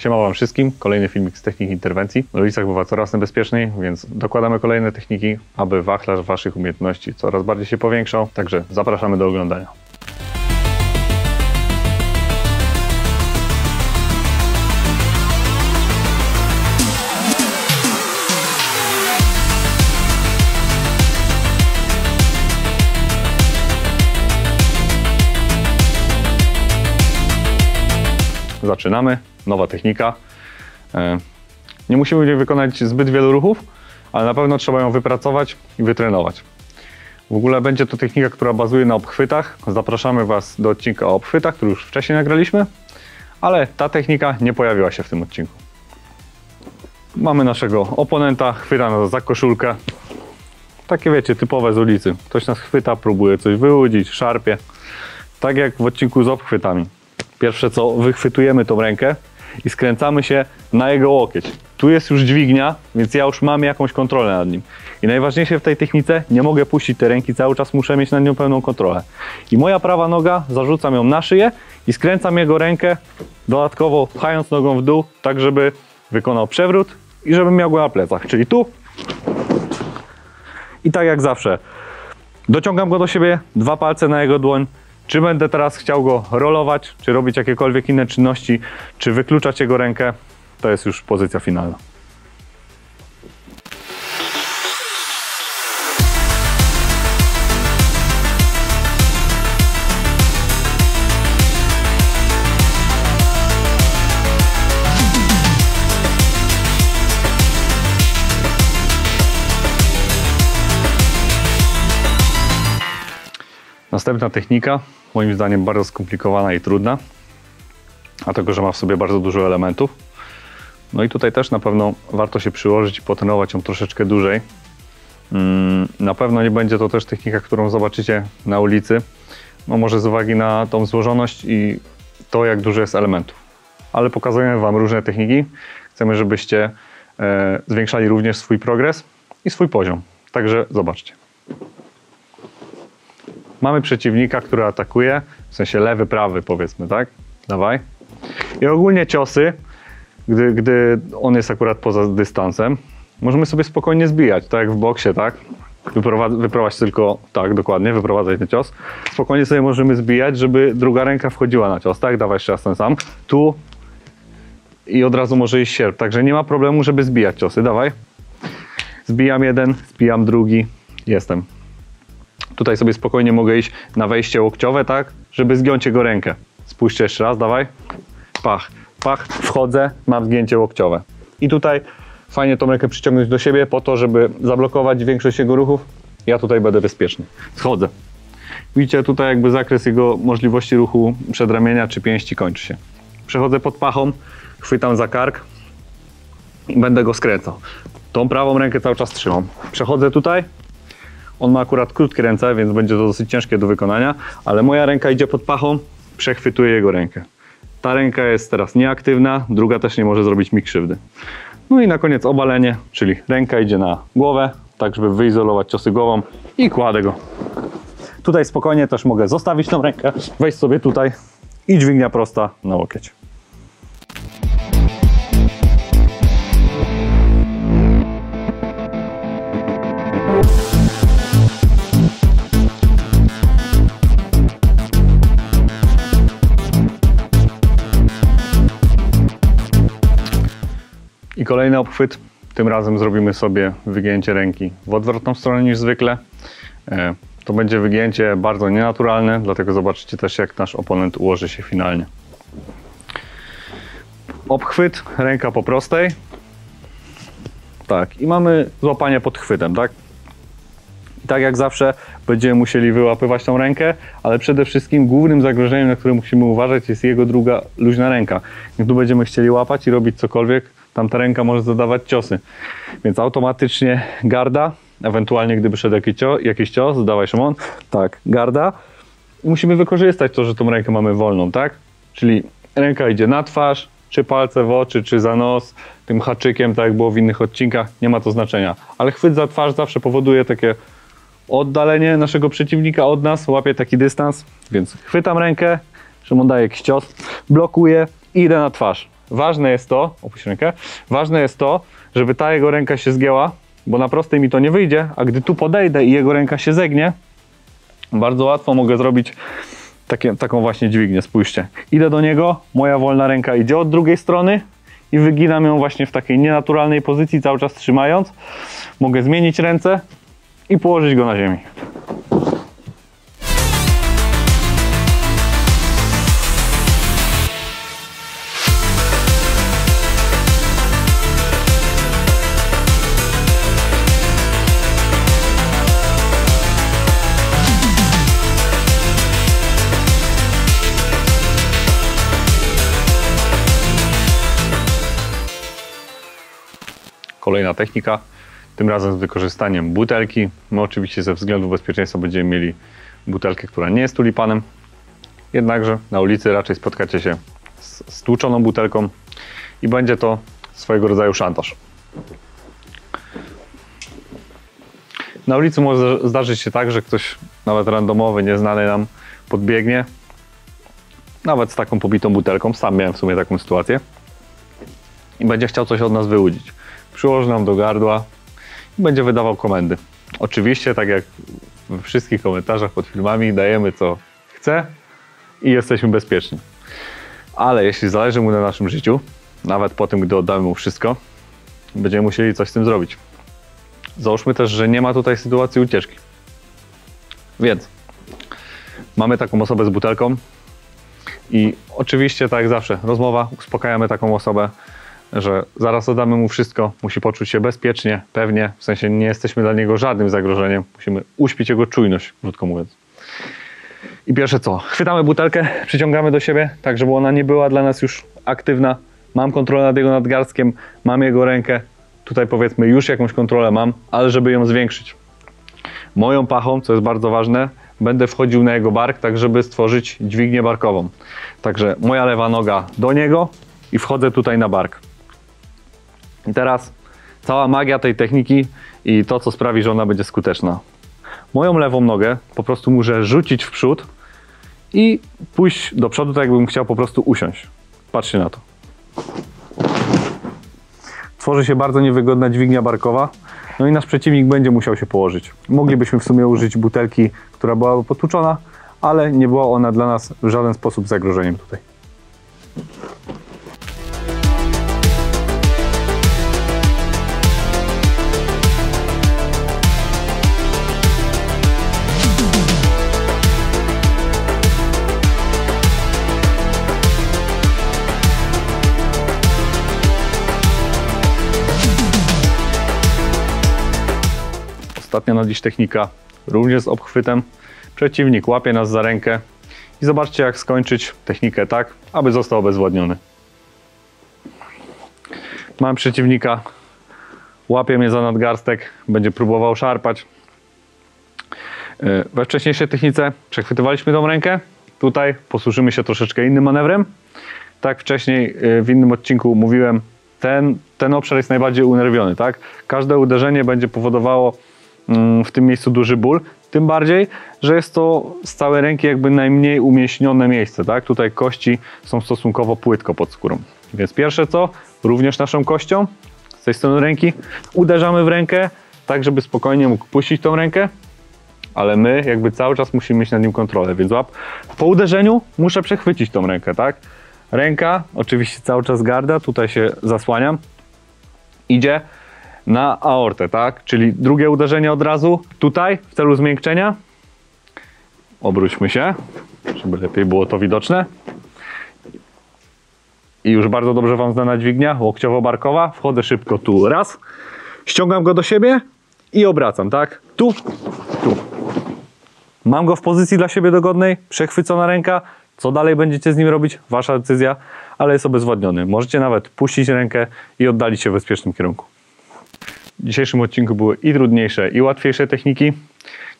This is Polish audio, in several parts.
Siema wam wszystkim, kolejny filmik z technik interwencji. W ulicach bywa coraz niebezpieczniej, więc dokładamy kolejne techniki, aby wachlarz waszych umiejętności coraz bardziej się powiększał. Także zapraszamy do oglądania. Zaczynamy, nowa technika. Nie musimy wykonać zbyt wielu ruchów, ale na pewno trzeba ją wypracować i wytrenować. W ogóle będzie to technika, która bazuje na obchwytach. Zapraszamy was do odcinka o obchwytach, który już wcześniej nagraliśmy, ale ta technika nie pojawiła się w tym odcinku. Mamy naszego oponenta, chwyta nas za koszulkę. Takie wiecie, typowe z ulicy. Ktoś nas chwyta, próbuje coś wyłudzić, szarpie. Tak jak w odcinku z obchwytami. Pierwsze co, wychwytujemy tą rękę i skręcamy się na jego łokieć. Tu jest już dźwignia, więc ja już mam jakąś kontrolę nad nim. I najważniejsze w tej technice, nie mogę puścić tej ręki, cały czas muszę mieć nad nią pełną kontrolę. I moja prawa noga, zarzucam ją na szyję i skręcam jego rękę, dodatkowo pchając nogą w dół, tak żeby wykonał przewrót i żebym miał go na plecach. Czyli tu i tak jak zawsze. Dociągam go do siebie, dwa palce na jego dłoń. Czy będę teraz chciał go rolować, czy robić jakiekolwiek inne czynności, czy wykluczać jego rękę, to jest już pozycja finalna. Następna technika, moim zdaniem bardzo skomplikowana i trudna, dlatego że ma w sobie bardzo dużo elementów. No i tutaj też na pewno warto się przyłożyć i potrenować ją troszeczkę dłużej. Na pewno nie będzie to też technika, którą zobaczycie na ulicy, no może z uwagi na tą złożoność i to, jak dużo jest elementów. Ale pokazujemy wam różne techniki. Chcemy, żebyście zwiększali również swój progres i swój poziom. Także zobaczcie. Mamy przeciwnika, który atakuje, w sensie lewy, prawy powiedzmy, tak? Dawaj. I ogólnie ciosy, gdy on jest akurat poza dystansem, możemy sobie spokojnie zbijać, tak jak w boksie, tak? Wyprowadź tylko, tak, dokładnie, wyprowadzaj ten cios. Spokojnie sobie możemy zbijać, żeby druga ręka wchodziła na cios, tak? Dawaj jeszcze raz ten sam. Tu i od razu może iść sierp, także nie ma problemu, żeby zbijać ciosy, dawaj. Zbijam jeden, zbijam drugi, jestem. Tutaj sobie spokojnie mogę iść na wejście łokciowe, tak, żeby zgiąć jego rękę. Spójrzcie jeszcze raz, dawaj. Pach, pach, wchodzę, mam zgięcie łokciowe. I tutaj fajnie tą rękę przyciągnąć do siebie po to, żeby zablokować większość jego ruchów. Ja tutaj będę bezpieczny. Schodzę. Widzicie, tutaj jakby zakres jego możliwości ruchu przedramienia czy pięści kończy się. Przechodzę pod pachą, chwytam za kark i będę go skręcał. Tą prawą rękę cały czas trzymam. Przechodzę tutaj. On ma akurat krótkie ręce, więc będzie to dosyć ciężkie do wykonania, ale moja ręka idzie pod pachą, przechwytuję jego rękę. Ta ręka jest teraz nieaktywna, druga też nie może zrobić mi krzywdy. No i na koniec obalenie, czyli ręka idzie na głowę, tak żeby wyizolować ciosy głową i kładę go. Tutaj spokojnie też mogę zostawić tą rękę, wejść sobie tutaj i dźwignia prosta na łokieć. I kolejny obchwyt, tym razem zrobimy sobie wygięcie ręki w odwrotną stronę niż zwykle. To będzie wygięcie bardzo nienaturalne, dlatego zobaczycie też, jak nasz oponent ułoży się finalnie. Obchwyt, ręka po prostej. Tak, i mamy złapanie pod chwytem, tak? I tak jak zawsze będziemy musieli wyłapywać tą rękę, ale przede wszystkim głównym zagrożeniem, na które musimy uważać, jest jego druga luźna ręka. Jak tu będziemy chcieli łapać i robić cokolwiek, tamta ręka może zadawać ciosy. Więc automatycznie garda, ewentualnie gdyby szedł jakiś cios, dawaj Szymon, tak, garda. I musimy wykorzystać to, że tą rękę mamy wolną, tak? Czyli ręka idzie na twarz, czy palce w oczy, czy za nos, tym haczykiem, tak jak było w innych odcinkach, nie ma to znaczenia. Ale chwyt za twarz zawsze powoduje takie oddalenie naszego przeciwnika od nas, łapie taki dystans, więc chwytam rękę, Szymon daje jakiś cios, blokuję i idę na twarz. ważne jest to, opuść rękę, ważne jest to, żeby ta jego ręka się zgięła, bo na prostej mi to nie wyjdzie, a gdy tu podejdę i jego ręka się zegnie, bardzo łatwo mogę zrobić taką właśnie dźwignię. Spójrzcie, idę do niego, moja wolna ręka idzie od drugiej strony i wyginam ją właśnie w takiej nienaturalnej pozycji, cały czas trzymając. Mogę zmienić ręce i położyć go na ziemi. Kolejna technika, tym razem z wykorzystaniem butelki. My oczywiście ze względu bezpieczeństwa będziemy mieli butelkę, która nie jest tulipanem. Jednakże na ulicy raczej spotkacie się z stłuczoną butelką i będzie to swojego rodzaju szantaż. Na ulicy może zdarzyć się tak, że ktoś nawet randomowy, nieznany nam podbiegnie. Nawet z taką pobitą butelką, sam miałem w sumie taką sytuację. I będzie chciał coś od nas wyłudzić. Przyłoży nam do gardła i będzie wydawał komendy. Oczywiście, tak jak we wszystkich komentarzach pod filmami, dajemy co chce i jesteśmy bezpieczni. Ale jeśli zależy mu na naszym życiu, nawet po tym, gdy oddamy mu wszystko, będziemy musieli coś z tym zrobić. Załóżmy też, że nie ma tutaj sytuacji ucieczki. Więc mamy taką osobę z butelką i oczywiście, tak jak zawsze, rozmowa, uspokajamy taką osobę, że zaraz oddamy mu wszystko, musi poczuć się bezpiecznie, pewnie, w sensie nie jesteśmy dla niego żadnym zagrożeniem, musimy uśpić jego czujność, krótko mówiąc. I pierwsze co, chwytamy butelkę, przyciągamy do siebie, tak żeby ona nie była dla nas już aktywna. Mam kontrolę nad jego nadgarstkiem, mam jego rękę, tutaj powiedzmy już jakąś kontrolę mam, ale żeby ją zwiększyć. Moją pachą, co jest bardzo ważne, będę wchodził na jego bark, tak żeby stworzyć dźwignię barkową. Także moja lewa noga do niego i wchodzę tutaj na bark. I teraz cała magia tej techniki i to, co sprawi, że ona będzie skuteczna. Moją lewą nogę po prostu muszę rzucić w przód i pójść do przodu, tak jakbym chciał po prostu usiąść. Patrzcie na to. Tworzy się bardzo niewygodna dźwignia barkowa, no i nasz przeciwnik będzie musiał się położyć. Moglibyśmy w sumie użyć butelki, która byłaby potłuczona, ale nie była ona dla nas w żaden sposób zagrożeniem tutaj. Ostatnia na dziś technika, również z obchwytem. Przeciwnik łapie nas za rękę i zobaczcie, jak skończyć technikę tak, aby został obezwładniony. Mam przeciwnika, łapie mnie za nadgarstek, będzie próbował szarpać. We wcześniejszej technice przechwytywaliśmy tą rękę. Tutaj posłużymy się troszeczkę innym manewrem. Tak wcześniej w innym odcinku mówiłem, ten obszar jest najbardziej unerwiony. Tak? Każde uderzenie będzie powodowało w tym miejscu duży ból, tym bardziej, że jest to z całej ręki jakby najmniej umieśnione miejsce, tak? Tutaj kości są stosunkowo płytko pod skórą. Więc pierwsze co, również naszą kością z tej strony ręki uderzamy w rękę, tak żeby spokojnie mógł puścić tą rękę, ale my jakby cały czas musimy mieć nad nim kontrolę, więc łap. Po uderzeniu muszę przechwycić tą rękę, tak? Ręka, oczywiście cały czas garda, tutaj się zasłaniam, idzie na aortę, tak? Czyli drugie uderzenie od razu tutaj w celu zmiękczenia. Obróćmy się, żeby lepiej było to widoczne. I już bardzo dobrze Wam znana dźwignia łokciowo-barkowa. Wchodzę szybko tu, raz. Ściągam go do siebie i obracam, tak? Tu, tu. Mam go w pozycji dla siebie dogodnej, przechwycona ręka. Co dalej będziecie z nim robić? Wasza decyzja, ale jest obezwładniony. Możecie nawet puścić rękę i oddalić się w bezpiecznym kierunku. W dzisiejszym odcinku były i trudniejsze, i łatwiejsze techniki.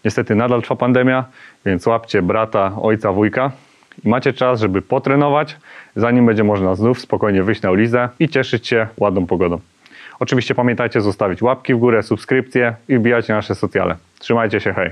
Niestety nadal trwa pandemia, więc łapcie brata, ojca, wujka i macie czas, żeby potrenować, zanim będzie można znów spokojnie wyjść na ulicę i cieszyć się ładną pogodą. Oczywiście pamiętajcie zostawić łapki w górę, subskrypcje i wbijajcie nasze socjale. Trzymajcie się, hej!